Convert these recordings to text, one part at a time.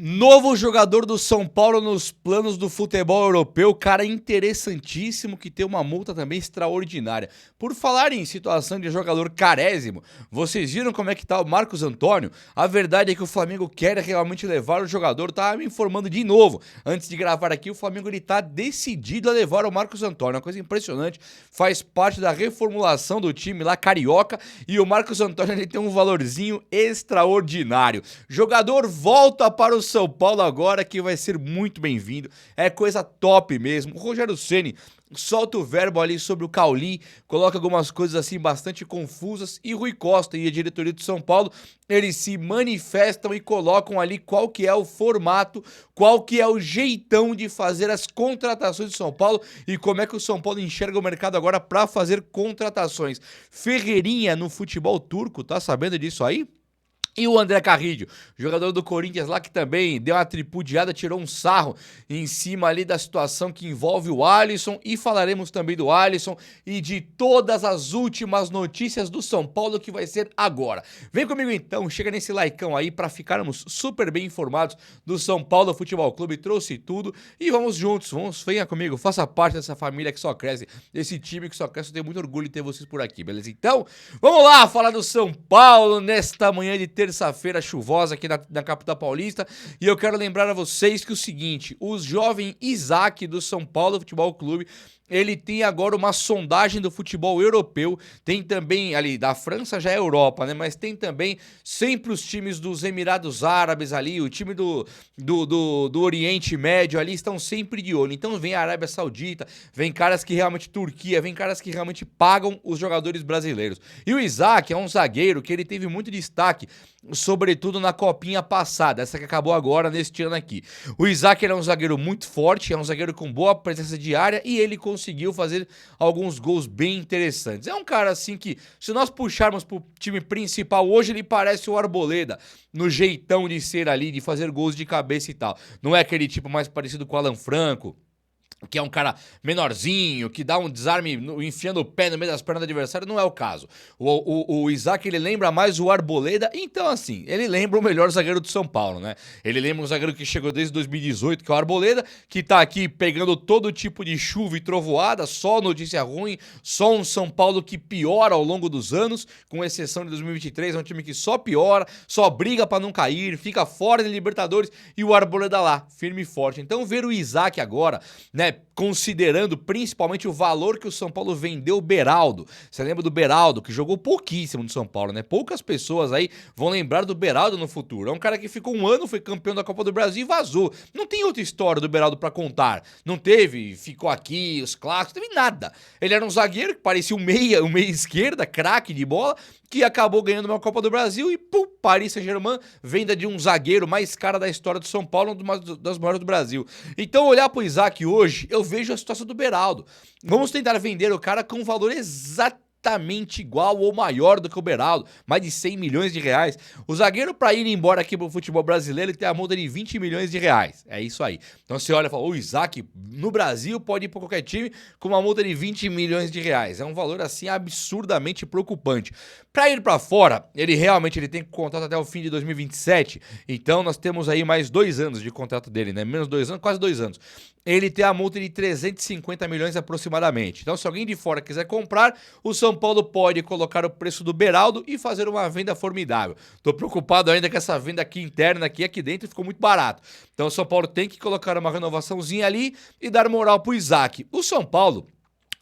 Novo jogador do São Paulo nos planos do futebol europeu, cara interessantíssimo que tem uma multa também extraordinária. Por falar em situação de jogador carésimo, vocês viram como é que tá o Marcos Antônio? A verdade é que o Flamengo quer realmente levar o jogador, tá me informando de novo. Antes de gravar aqui, o Flamengo ele tá decidido a levar o Marcos Antônio, uma coisa impressionante, faz parte da reformulação do time lá carioca e o Marcos Antônio ele tem um valorzinho extraordinário. Jogador volta para o São Paulo agora, que vai ser muito bem-vindo, é coisa top mesmo. O Rogério Ceni solta o verbo ali sobre o Cauli, coloca algumas coisas assim bastante confusas e Rui Costa e a diretoria do São Paulo, eles se manifestam e colocam ali qual que é o formato, qual que é o jeitão de fazer as contratações do São Paulo e como é que o São Paulo enxerga o mercado agora para fazer contratações. Ferreirinha no futebol turco, tá sabendo disso aí? E o André Carrillo, jogador do Corinthians lá que também deu uma tripudiada, tirou um sarro em cima ali da situação que envolve o Alisson e falaremos também do Alisson e de todas as últimas notícias do São Paulo que vai ser agora. Vem comigo então, chega nesse likeão aí para ficarmos super bem informados do São Paulo Futebol Clube, trouxe tudo e vamos juntos, venha comigo, faça parte dessa família que só cresce, desse time que só cresce, eu tenho muito orgulho de ter vocês por aqui, beleza? Então, vamos lá falar do São Paulo nesta manhã de terça-feira chuvosa aqui na capital paulista, e eu quero lembrar a vocês que o seguinte, o jovem Isaac do São Paulo Futebol Clube, ele tem agora uma sondagem do futebol europeu, tem também ali, da França já é Europa, né, mas tem também sempre os times dos Emirados Árabes ali, o time do Oriente Médio ali, estão sempre de olho, então vem a Arábia Saudita, vem caras que realmente, Turquia, vem caras que realmente pagam os jogadores brasileiros, e o Isaac é um zagueiro que ele teve muito destaque, sobretudo na copinha passada, essa que acabou agora neste ano aqui. O Isaac é um zagueiro muito forte, é um zagueiro com boa presença de área e ele conseguiu fazer alguns gols bem interessantes. É um cara assim que, se nós puxarmos pro time principal, hoje ele parece o Arboleda, no jeitão de ser ali, de fazer gols de cabeça e tal. Não é aquele tipo mais parecido com o Alan Franco, que é um cara menorzinho, que dá um desarme enfiando o pé no meio das pernas do adversário, não é o caso. O Isaac, ele lembra mais o Arboleda, então assim, ele lembra o melhor zagueiro do São Paulo, né? Ele lembra um zagueiro que chegou desde 2018, que é o Arboleda, que tá aqui pegando todo tipo de chuva e trovoada, só notícia ruim, só um São Paulo que piora ao longo dos anos, com exceção de 2023, é um time que só piora, só briga pra não cair, fica fora de Libertadores, e o Arboleda lá, firme e forte. Então ver o Isaac agora, né, considerando principalmente o valor que o São Paulo vendeu o Beraldo. Você lembra do Beraldo, que jogou pouquíssimo no São Paulo, né? Poucas pessoas aí vão lembrar do Beraldo no futuro. É um cara que ficou um ano, foi campeão da Copa do Brasil e vazou. Não tem outra história do Beraldo pra contar. Não teve, ficou aqui, os clássicos, não teve nada. Ele era um zagueiro que parecia um meia esquerda, craque de bola, que acabou ganhando uma Copa do Brasil e, pum, Paris Saint-Germain, venda de um zagueiro mais caro da história do São Paulo, uma das maiores do Brasil. Então, olhar pro Isaac hoje, eu vejo a situação do Beraldo. Vamos tentar vender o cara com um valor exatamente igual ou maior do que o Beraldo, mais de 100 milhões de reais. O zagueiro, para ir embora aqui pro futebol brasileiro, ele tem a multa de 20 milhões de reais. É isso aí. Então você olha e fala, o Isaac no Brasil pode ir para qualquer time com uma multa de 20 milhões de reais. É um valor assim absurdamente preocupante. Para ir para fora, ele realmente tem contrato até o fim de 2027. Então nós temos aí mais 2 anos de contrato dele, né? Menos 2 anos, quase 2 anos. Ele tem a multa de 350 milhões aproximadamente. Então se alguém de fora quiser comprar, o São Paulo pode colocar o preço do Beraldo e fazer uma venda formidável. Tô preocupado ainda com essa venda aqui interna, aqui dentro ficou muito barato. Então o São Paulo tem que colocar uma renovaçãozinha ali e dar moral pro Isaac. O São Paulo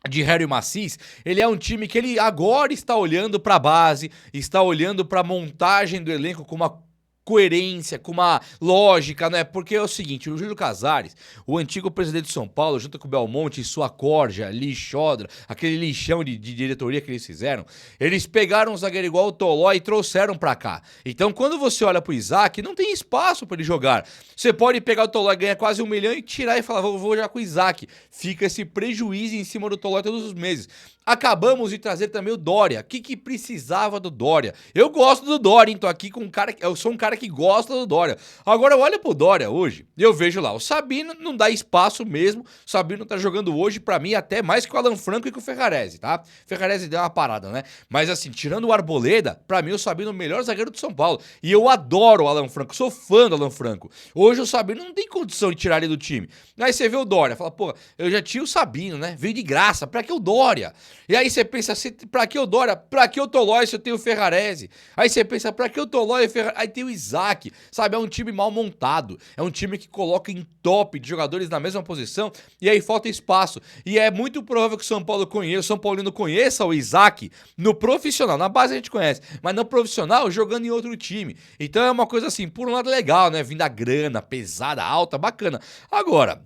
de Harry Macis, ele é um time que ele agora está olhando para a base, está olhando para a montagem do elenco com uma coerência, com uma lógica, né? Porque é o seguinte, o Júlio Casares, o antigo presidente de São Paulo, junto com o Belmonte e sua corja, lixodra, aquele lixão de diretoria que eles fizeram, eles pegaram um zagueiro igual o Toló e trouxeram pra cá. Então, quando você olha pro Isaac, não tem espaço pra ele jogar. Você pode pegar o Toló e ganhar quase 1 milhão e tirar e falar, vou jogar com o Isaac. Fica esse prejuízo em cima do Toló todos os meses. Acabamos de trazer também o Dória. O que precisava do Dória? Eu gosto do Dória, hein? Tô aqui com um cara... Eu sou um cara que gosta do Dória. Agora eu olho pro Dória hoje e eu vejo lá, o Sabino não dá espaço mesmo. O Sabino tá jogando hoje, pra mim, até mais que o Alan Franco e que o Ferrarese, tá? O Ferrarese deu uma parada, né? Mas assim, tirando o Arboleda, pra mim o Sabino é o melhor zagueiro do São Paulo. E eu adoro o Alan Franco, sou fã do Alan Franco. Hoje o Sabino não tem condição de tirar ele do time. Aí você vê o Dória, fala, pô, eu já tinha o Sabino, né? Veio de graça, pra que o Dória? E aí você pensa assim, pra que o Dória? Pra que o Tolói se eu tenho o Ferrarese? Aí você pensa, pra que o Tolói e o Ferrarese? Aí tem o Isaac, sabe? É um time mal montado, é um time que coloca em top de jogadores na mesma posição e aí falta espaço. E é muito provável que o São Paulo conheça, o São Paulino conheça o Isaac no profissional, na base a gente conhece, mas no profissional jogando em outro time. Então é uma coisa assim, por um lado legal, né? Vindo a grana pesada, alta, bacana. Agora,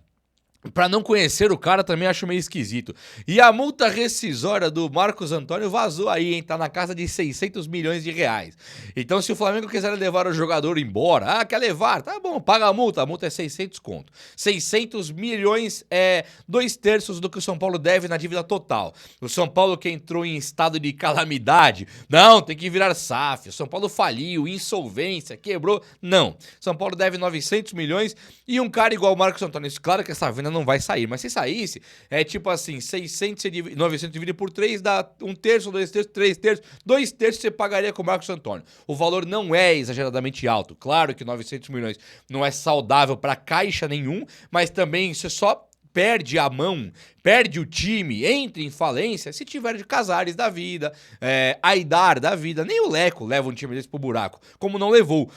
pra não conhecer o cara também acho meio esquisito. E a multa rescisória do Marcos Antônio vazou aí, hein? Tá na casa de 600 milhões de reais. Então se o Flamengo quiser levar o jogador embora, quer levar, tá bom, paga a multa é 600 conto. 600 milhões é 2/3 do que o São Paulo deve na dívida total. O São Paulo que entrou em estado de calamidade, não, tem que virar SAF. O São Paulo faliu, insolvência, quebrou, não. São Paulo deve 900 milhões e um cara igual o Marcos Antônio, claro que essa venda não vai sair, mas se saísse, é tipo assim, 900 dividido por 3 dá 1/3, 2/3, 3/3, 2/3 você pagaria com o Marcos Antônio. O valor não é exageradamente alto, claro que 900 milhões não é saudável para caixa nenhum, mas também você só perde a mão, perde o time, entra em falência se tiver de Casares da vida, Aidar da vida, nem o Leco leva um time desse pro buraco, como não levou.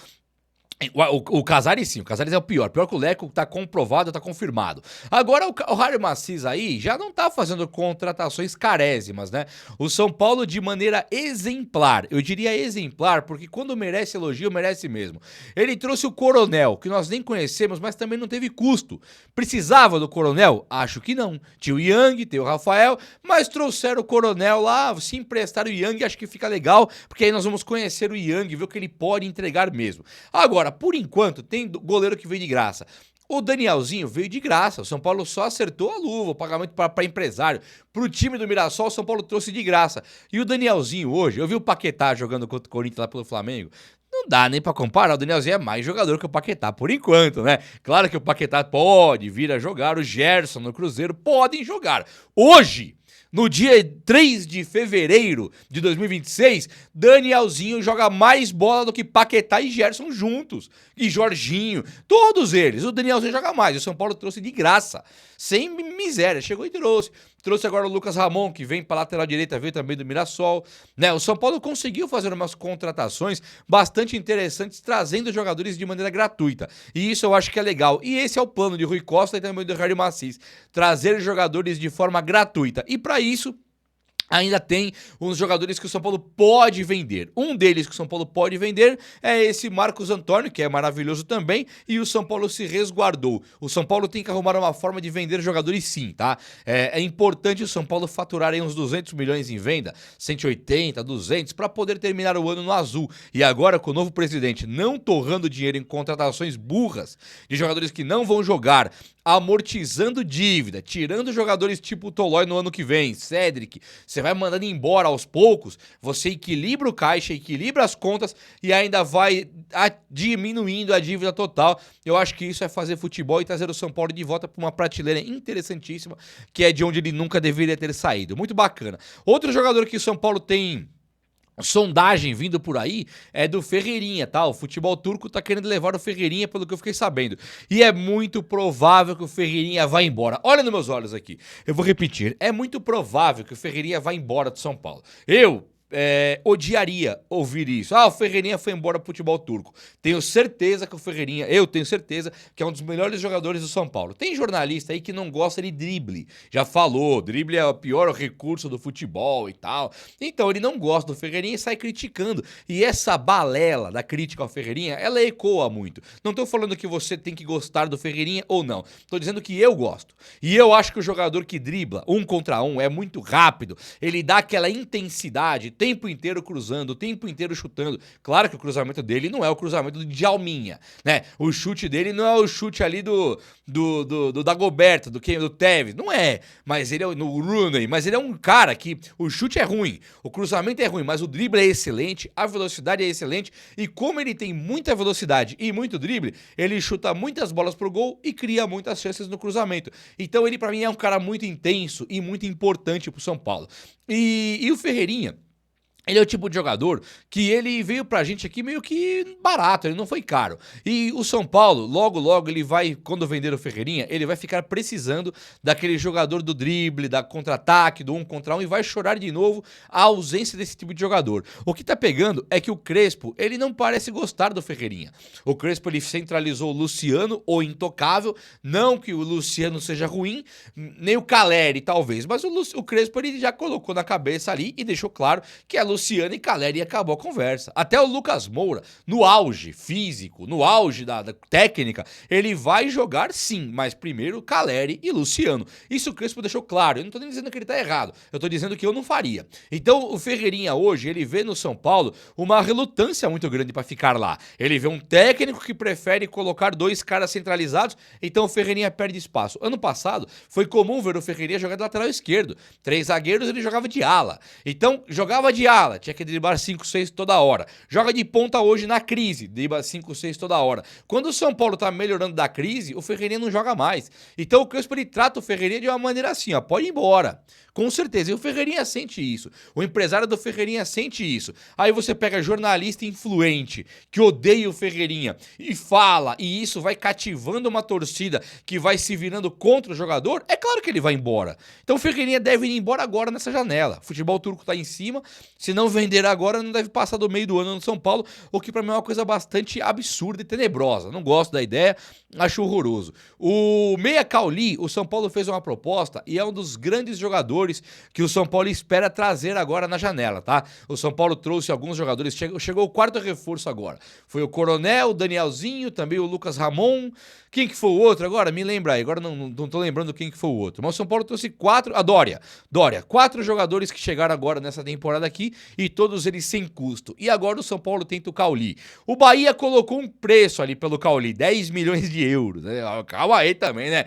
O Casares sim, o Casares é o pior que o Leco, tá comprovado, tá confirmado. Agora o Jair Massis aí já não tá fazendo contratações carésimas, né? O São Paulo de maneira exemplar, eu diria exemplar, porque quando merece elogio, merece mesmo. Ele trouxe o Coronel, que nós nem conhecemos, mas também não teve custo. Precisava do Coronel? Acho que não. Tinha o Yang, tem o Rafael, mas trouxeram o Coronel lá, se emprestar o Yang, acho que fica legal, porque aí nós vamos conhecer o Yang, ver o que ele pode entregar mesmo. Agora, por enquanto, tem goleiro que veio de graça. O Danielzinho veio de graça, o São Paulo só acertou a luva, o pagamento para empresário. Pro time do Mirassol, o São Paulo trouxe de graça. E o Danielzinho hoje, eu vi o Paquetá jogando contra o Corinthians lá pelo Flamengo. Não dá nem pra comparar, o Danielzinho é mais jogador que o Paquetá, por enquanto, né? Claro que o Paquetá pode vir a jogar, o Gerson no Cruzeiro podem jogar. Hoje, no dia 3 de fevereiro de 2026, Danielzinho joga mais bola do que Paquetá e Gerson juntos. E Jorginho, todos eles. O Danielzinho joga mais. O São Paulo trouxe de graça, sem miséria. Chegou e trouxe. Trouxe agora o Lucas Ramon, que vem para lateral direita, veio também do Mirassol. Né? O São Paulo conseguiu fazer umas contratações bastante interessantes, trazendo jogadores de maneira gratuita. E isso eu acho que é legal. E esse é o plano de Rui Costa e também do Jair Massis. Trazer jogadores de forma gratuita. E para isso, ainda tem uns jogadores que o São Paulo pode vender. Um deles que o São Paulo pode vender é esse Marcos Antônio, que é maravilhoso também, e o São Paulo se resguardou. O São Paulo tem que arrumar uma forma de vender jogadores sim, tá? É importante o São Paulo faturar aí uns 200 milhões em venda, 180, 200, para poder terminar o ano no azul. E agora, com o novo presidente não torrando dinheiro em contratações burras de jogadores que não vão jogar, amortizando dívida, tirando jogadores tipo o Tolói no ano que vem, Cedric, você vai mandando embora aos poucos, você equilibra o caixa, equilibra as contas e ainda vai diminuindo a dívida total. Eu acho que isso é fazer futebol e trazer o São Paulo de volta para uma prateleira interessantíssima, que é de onde ele nunca deveria ter saído. Muito bacana. Outro jogador que o São Paulo tem sondagem vindo por aí é do Ferreirinha, tá? O futebol turco tá querendo levar o Ferreirinha, pelo que eu fiquei sabendo. E é muito provável que o Ferreirinha vá embora. Olha nos meus olhos aqui. Eu vou repetir. É muito provável que o Ferreirinha vá embora do São Paulo. Eu odiaria ouvir isso. O Ferreirinha foi embora pro futebol turco. Tenho certeza que o Ferreirinha, eu tenho certeza que é um dos melhores jogadores do São Paulo. Tem jornalista aí que não gosta de drible. Já falou, drible é o pior recurso do futebol e tal. Então ele não gosta do Ferreirinha e sai criticando. E essa balela da crítica ao Ferreirinha, ela ecoa muito. Não tô falando que você tem que gostar do Ferreirinha ou não. Tô dizendo que eu gosto. E eu acho que o jogador que dribla 1 contra 1 é muito rápido. Ele dá aquela intensidade, tempo inteiro cruzando, o tempo inteiro chutando. Claro que o cruzamento dele não é o cruzamento do Djalminha, né? O chute dele não é o chute ali do Dagoberto, do Tevez, não é. Mas ele é no Rooney, mas ele é um cara que o chute é ruim, o cruzamento é ruim, mas o drible é excelente, a velocidade é excelente e como ele tem muita velocidade e muito drible, ele chuta muitas bolas pro gol e cria muitas chances no cruzamento. Então ele pra mim é um cara muito intenso e muito importante pro São Paulo. E o Ferreirinha, ele é o tipo de jogador que ele veio pra gente aqui meio que barato, ele não foi caro. E o São Paulo, logo ele vai, quando vender o Ferreirinha, ele vai ficar precisando daquele jogador do drible, da contra-ataque, do 1 contra 1 e vai chorar de novo a ausência desse tipo de jogador. O que tá pegando é que o Crespo, ele não parece gostar do Ferreirinha. O Crespo, ele centralizou o Luciano, o intocável, não que o Luciano seja ruim, nem o Caleri talvez, mas o Crespo ele já colocou na cabeça ali e deixou claro que a Luciano e Caleri acabou a conversa. Até o Lucas Moura, no auge físico, no auge da técnica, ele vai jogar sim, mas primeiro Caleri e Luciano. Isso o Crespo deixou claro. Eu não tô nem dizendo que ele tá errado, eu tô dizendo que eu não faria. Então o Ferreirinha hoje, ele vê no São Paulo uma relutância muito grande para ficar lá. Ele vê um técnico que prefere colocar 2 caras centralizados, então o Ferreirinha perde espaço. Ano passado foi comum ver o Ferreirinha jogar de lateral esquerdo. 3 zagueiros ele jogava de ala. Então jogava de ala, tinha que driblar 5, 6 toda hora. Joga de ponta hoje na crise, dribla 5, 6 toda hora. Quando o São Paulo tá melhorando da crise, o Ferreirinha não joga mais. Então o Crespo ele trata o Ferreirinha de uma maneira assim, ó, pode ir embora. Com certeza, e o Ferreirinha sente isso. O empresário do Ferreirinha sente isso. Aí você pega jornalista influente que odeia o Ferreirinha e fala, e isso vai cativando uma torcida que vai se virando contra o jogador, é claro que ele vai embora. Então o Ferreirinha deve ir embora agora nessa janela. O futebol turco tá em cima, se não vender agora, não deve passar do meio do ano no São Paulo, o que pra mim é uma coisa bastante absurda e tenebrosa. Não gosto da ideia, acho horroroso. O Meia Cauli, o São Paulo fez uma proposta e é um dos grandes jogadores que o São Paulo espera trazer agora na janela, tá? O São Paulo trouxe alguns jogadores, chegou o 4º reforço agora. Foi o Coronel, o Danielzinho, também o Lucas Ramon. Quem que foi o outro agora? Me lembra aí, agora não tô lembrando quem que foi o outro. Mas o São Paulo trouxe 4, a Dória, 4 jogadores que chegaram agora nessa temporada aqui e todos eles sem custo. E agora o São Paulo tenta o Cauli. O Bahia colocou um preço ali pelo Cauli, 10 milhões de euros. Né? Calma aí também, né?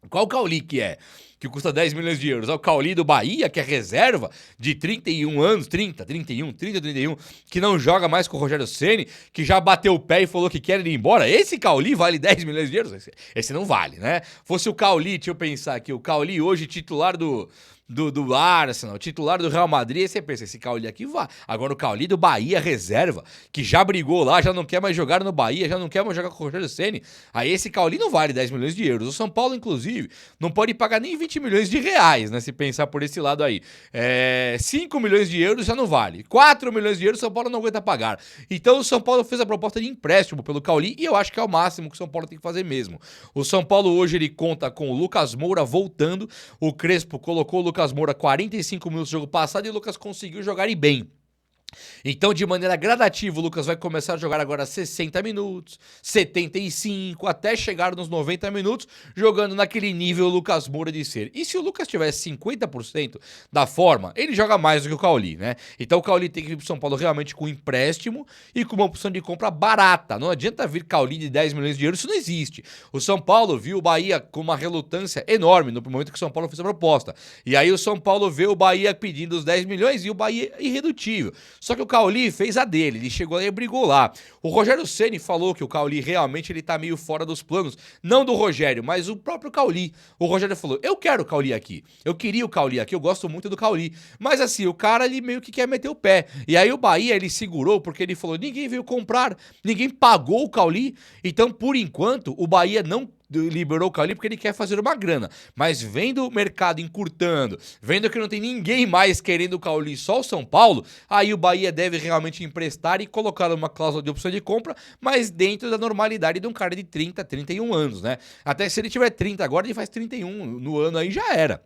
Qual Cauli que é? Que custa 10 milhões de euros. É o Cauli do Bahia, que é reserva de 31 anos, 30, 31, que não joga mais com o Rogério Ceni, que já bateu o pé e falou que quer ir embora. Esse Cauli vale 10 milhões de euros? Esse não vale, né? Fosse o Cauli, deixa eu pensar aqui, o Cauli hoje titular do Arsenal, titular do Real Madrid, aí você pensa, esse Cauli aqui vai. Agora o Cauli do Bahia, reserva, que já brigou lá, já não quer mais jogar no Bahia, já não quer mais jogar com o Rogério Ceni. Aí esse Cauli não vale 10 milhões de euros. O São Paulo, inclusive, não pode pagar nem 20 milhões de reais, né? Se pensar por esse lado aí. 5 milhões de euros já não vale. 4 milhões de euros o São Paulo não aguenta pagar. Então o São Paulo fez a proposta de empréstimo pelo Cauli e eu acho que é o máximo que o São Paulo tem que fazer mesmo. O São Paulo hoje ele conta com o Lucas Moura voltando. O Crespo colocou o Lucas Moura 45 minutos no jogo passado e o Lucas conseguiu jogar e bem. Então, de maneira gradativa, o Lucas vai começar a jogar agora 60 minutos, 75, até chegar nos 90 minutos, jogando naquele nível Lucas Moura de ser. E se o Lucas tivesse 50% da forma, ele joga mais do que o Cauli, né? Então o Cauli tem que vir pro São Paulo realmente com empréstimo e com uma opção de compra barata. Não adianta vir Cauli de 10 milhões de euros, isso não existe. O São Paulo viu o Bahia com uma relutância enorme no momento que o São Paulo fez a proposta. E aí o São Paulo vê o Bahia pedindo os 10 milhões e o Bahia é irredutível. Só que o Cauli fez a dele, ele chegou lá e brigou lá. O Rogério Ceni falou que o Cauli realmente ele tá meio fora dos planos, não do Rogério, mas o próprio Cauli. O Rogério falou, eu quero o Cauli aqui, eu queria o Cauli aqui, eu gosto muito do Cauli. Mas assim, o cara ele meio que quer meter o pé. E aí o Bahia ele segurou porque ele falou, ninguém veio comprar, ninguém pagou o Cauli, então por enquanto o Bahia não liberou o Cauli porque ele quer fazer uma grana, mas vendo o mercado encurtando, vendo que não tem ninguém mais querendo o Cauli, só o São Paulo, aí o Bahia deve realmente emprestar e colocar uma cláusula de opção de compra, mas dentro da normalidade de um cara de 30, 31 anos, né? Até se ele tiver 30 agora, ele faz 31 no ano aí, já era.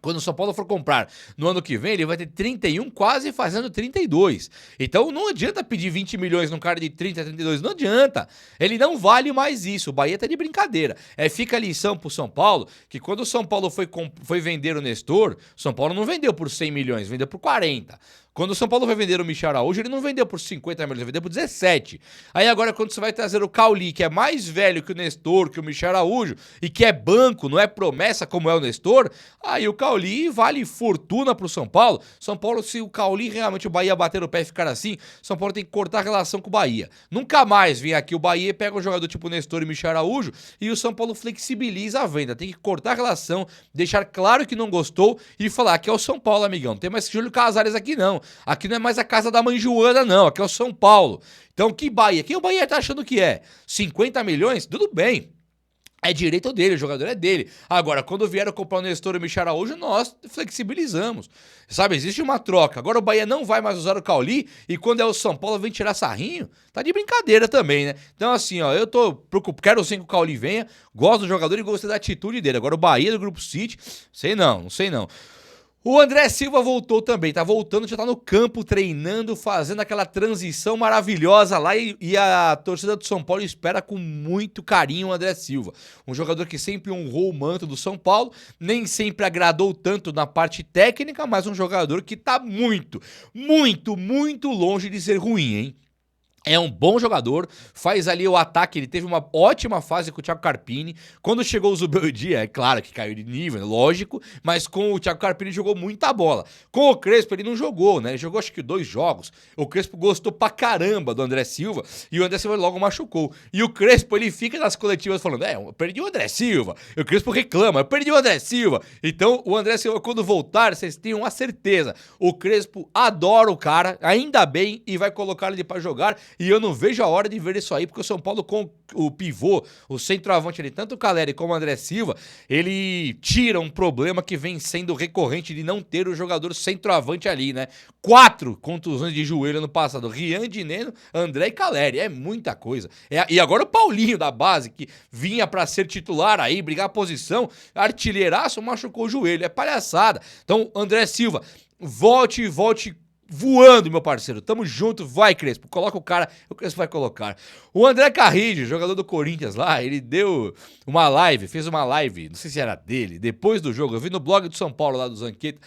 Quando o São Paulo for comprar no ano que vem, ele vai ter 31, quase fazendo 32. Então não adianta pedir 20 milhões num cara de 30, 32, não adianta. Ele não vale mais isso. O Bahia tá de brincadeira. Fica a lição pro São Paulo, que quando o São Paulo foi vender o Nestor, o São Paulo não vendeu por 100 milhões, vendeu por 40. Quando o São Paulo vai vender o Michel Araújo, ele não vendeu por 50 milhões, ele vendeu por 17. Aí agora, quando você vai trazer o Cauli, que é mais velho que o Nestor, que o Michel Araújo, e que é banco, não é promessa como é o Nestor, aí o Cauli vale fortuna pro São Paulo. São Paulo, se o Cauli realmente o Bahia bater o pé e ficar assim, São Paulo tem que cortar a relação com o Bahia. Nunca mais vem aqui o Bahia, pega um jogador tipo Nestor e Michel Araújo, e o São Paulo flexibiliza a venda. Tem que cortar a relação, deixar claro que não gostou e falar que é o São Paulo, amigão. Não tem mais Júlio Casares aqui, não. Aqui não é mais a casa da mãe Joana, não. Aqui é o São Paulo. Então, que Bahia? Quem o Bahia tá achando que é? 50 milhões? Tudo bem. É direito dele, o jogador é dele. Agora, quando vieram comprar o Nestor e o Michel Araújo, nós flexibilizamos. Sabe, existe uma troca. Agora o Bahia não vai mais usar o Cauli e quando é o São Paulo vem tirar sarrinho, tá de brincadeira também, né? Então assim, ó, eu tô preocupado, quero sim que o Cauli venha, gosto do jogador e gostei da atitude dele. Agora o Bahia do Grupo City, sei não sei não. O André Silva voltou também, tá voltando, já tá no campo treinando, fazendo aquela transição maravilhosa lá e a torcida do São Paulo espera com muito carinho o André Silva. Um jogador que sempre honrou o manto do São Paulo, nem sempre agradou tanto na parte técnica, mas um jogador que tá muito longe de ser ruim, hein? É um bom jogador, faz ali o ataque, ele teve uma ótima fase com o Thiago Carpini. Quando chegou o Zubeldia, é claro que caiu de nível, lógico, mas com o Thiago Carpini jogou muita bola. Com o Crespo ele não jogou, né? Ele jogou acho que 2 jogos. O Crespo gostou pra caramba do André Silva e o André Silva logo machucou. E o Crespo, ele fica nas coletivas falando, eu perdi o André Silva. E o Crespo reclama, eu perdi o André Silva. Então o André Silva, quando voltar, vocês tenham a certeza, o Crespo adora o cara, ainda bem, e vai colocar ele pra jogar. E eu não vejo a hora de ver isso aí, porque o São Paulo com o pivô, o centroavante ali, tanto o Caleri como o André Silva, ele tira um problema que vem sendo recorrente de não ter o jogador centroavante ali, né? 4 contusões de joelho no passado, Rian, Dineno, André e Caleri, é muita coisa. E agora o Paulinho da base, que vinha pra ser titular aí, brigar a posição, artilheiraço, machucou o joelho, é palhaçada. Então, André Silva, volte voando, meu parceiro. Tamo junto, vai, Crespo. Coloca o cara, o Crespo vai colocar. O André Carrillo, jogador do Corinthians lá, ele deu uma live, fez uma live, não sei se era dele, depois do jogo. Eu vi no blog do São Paulo, lá do Zanqueta.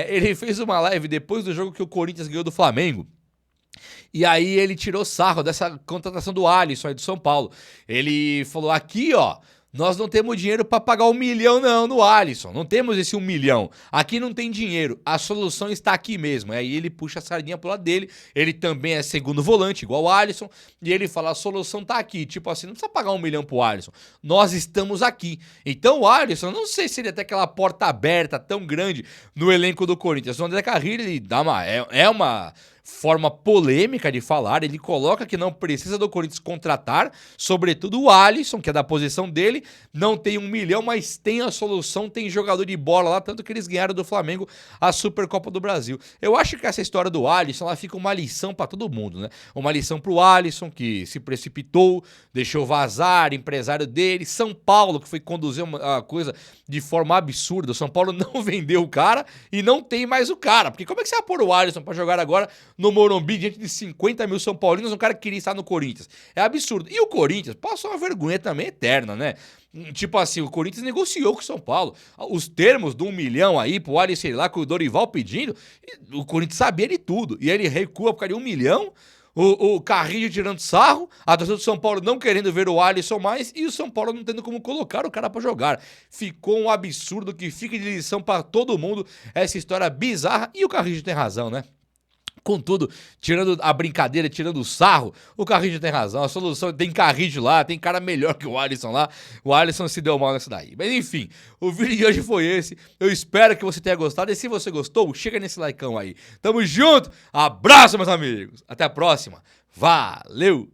Ele fez uma live depois do jogo que o Corinthians ganhou do Flamengo. E aí ele tirou sarro dessa contratação do Alisson aí do São Paulo. Ele falou, aqui, ó, nós não temos dinheiro para pagar 1 milhão não no Alisson, não temos esse 1 milhão, aqui não tem dinheiro, a solução está aqui mesmo. Aí ele puxa a sardinha pro lado dele, ele também é segundo volante, igual o Alisson, e ele fala, a solução tá aqui, tipo assim, não precisa pagar 1 milhão pro Alisson, nós estamos aqui. Então o Alisson, não sei se ele tem aquela porta aberta tão grande no elenco do Corinthians, o André Carrillo, ele dá uma forma polêmica de falar, ele coloca que não precisa do Corinthians contratar, sobretudo o Alisson, que é da posição dele, não tem 1 milhão, mas tem a solução, tem jogador de bola lá, tanto que eles ganharam do Flamengo a Supercopa do Brasil. Eu acho que essa história do Alisson, ela fica uma lição pra todo mundo, né? Uma lição pro Alisson, que se precipitou, deixou vazar, empresário dele, São Paulo, que foi conduzir a coisa de forma absurda, o São Paulo não vendeu o cara e não tem mais o cara, porque como é que você vai pôr o Alisson pra jogar agora no Morumbi, diante de 50 mil São Paulinos, um cara que queria estar no Corinthians? É absurdo. E o Corinthians passou uma vergonha também eterna, né? Tipo assim, o Corinthians negociou com o São Paulo. Os termos de 1 milhão aí pro Alisson, sei lá, com o Dorival pedindo, o Corinthians sabia de tudo. E ele recua por causa de 1 milhão, o Carrillo tirando sarro, a torcida do São Paulo não querendo ver o Alisson mais e o São Paulo não tendo como colocar o cara pra jogar. Ficou um absurdo que fica de lição pra todo mundo essa história bizarra e o Carrillo tem razão, né? Contudo, tirando a brincadeira, tirando o sarro, o Carrillo tem razão, a solução tem Carrillo lá, tem cara melhor que o Alisson lá, o Alisson se deu mal nessa daí. Mas enfim, o vídeo de hoje foi esse, eu espero que você tenha gostado e se você gostou, chega nesse likeão aí. Tamo junto, abraço meus amigos, até a próxima, valeu!